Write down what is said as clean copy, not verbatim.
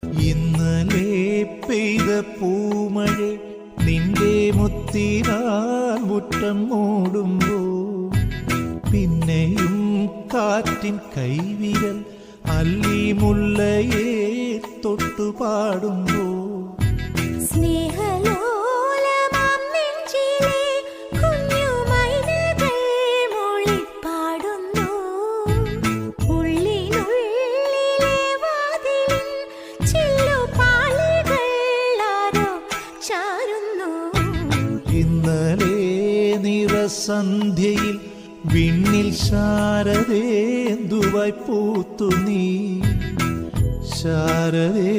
ഇന്നലെ പെയ്ത പൂമഴ നിന്റെ മുത്തിനാൽ മുറ്റം മൂടുമ്പോ, പിന്നെയും കാറ്റിൻ കൈവിരൽ അല്ലി മുല്ലയെ തൊട്ടുപാടുമ്പോ, ഇന്നലെ നിറസന്ധ്യയിൽ വിണ്ണിൽ ശാരദേന്ദുവായി പൂത്തു നീ, ശാരദേ